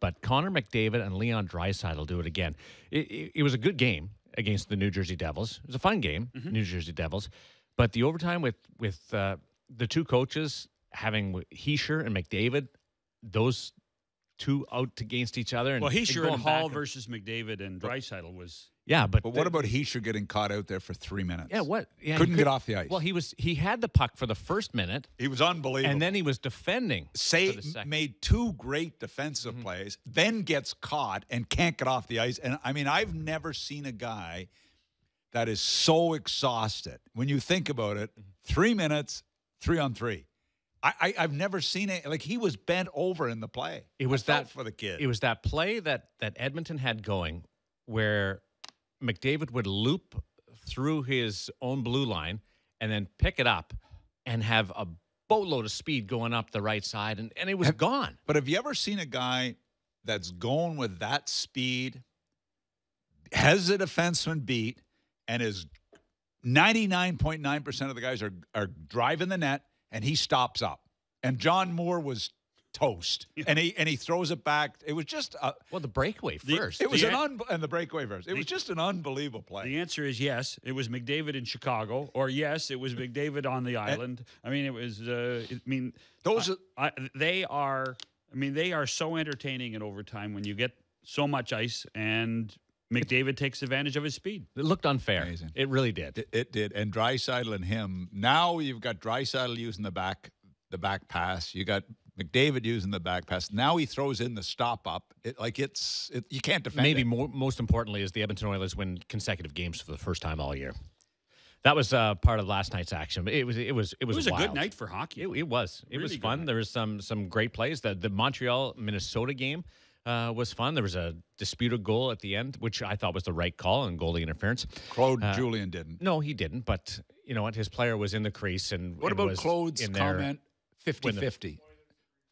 but Connor McDavid and Leon Draisaitl will do it again. It was a good game against the New Jersey Devils. It was a fun game, New Jersey Devils. But the overtime with the two coaches having Heischer and McDavid, those two out against each other. And Heischer and Hall versus McDavid and Draisaitl was... Yeah, but what about Heischer getting caught out there for 3 minutes? Yeah, what? Yeah, couldn't get off the ice. Well, he had the puck for the first minute. He was unbelievable. And then he was defending. Made two great defensive plays, then gets caught and can't get off the ice. And, I mean, I've never seen a guy that is so exhausted. When you think about it, 3 minutes, 3-on-3. I've never seen it. Like, he was bent over in the play. It was that for the kid. It was that play that Edmonton had going where McDavid would loop through his own blue line and then pick it up and have a boatload of speed going up the right side, and it was gone. But have you ever seen a guy that's going with that speed, has a defenseman beat, and is 99.9% of the guys are driving the net, and he stops up? And John Moore was toast, and he throws it back. It was just the breakaway first. It was and the breakaway first. It was just an unbelievable play. The answer is yes. It was McDavid in Chicago, or yes, it was McDavid on the island. I mean, it was. They are. I mean, they are so entertaining in overtime when you get so much ice, and McDavid takes advantage of his speed. It looked unfair. Amazing. It really did. It did. And Draisaitl and him. Now you've got Draisaitl using the back pass. You got McDavid using the back pass. Now he throws in the stop up. You can't defend Maybe it. Most importantly is the Edmonton Oilers win consecutive games for the first time all year. That was part of last night's action. It was a wild. good night for hockey. It was. It was fun. There was some great plays. The Montreal-Minnesota game was fun. There was a disputed goal at the end, which I thought was the right call and goalie interference. Claude Julien didn't. No, he didn't. But you know what? His player was in the crease. And what about was Claude's in comment? 50-50.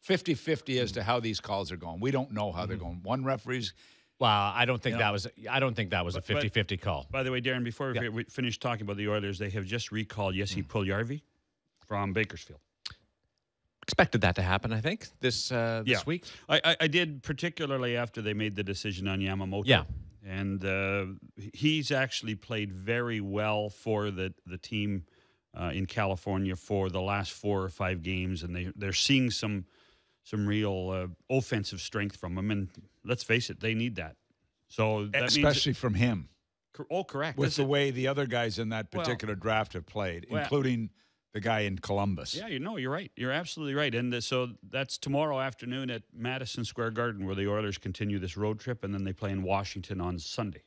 50-50 as to how these calls are going. We don't know how they're going. One referee's. Well, I don't think that was a 50-50 call. By the way, Darren, before we finish talking about the Oilers, they have just recalled Jesse Puljujarvi from Bakersfield. Expected that to happen, I think, this week. I did, particularly after they made the decision on Yamamoto. Yeah. And he's actually played very well for the team in California for the last 4 or 5 games, and they're seeing some real offensive strength from him. And let's face it, they need that. So that especially from him. Oh, correct. With the way the other guys in that particular draft have played, including the guy in Columbus. Yeah, you're right. You're absolutely right. And so that's tomorrow afternoon at Madison Square Garden, where the Oilers continue this road trip, and then they play in Washington on Sunday.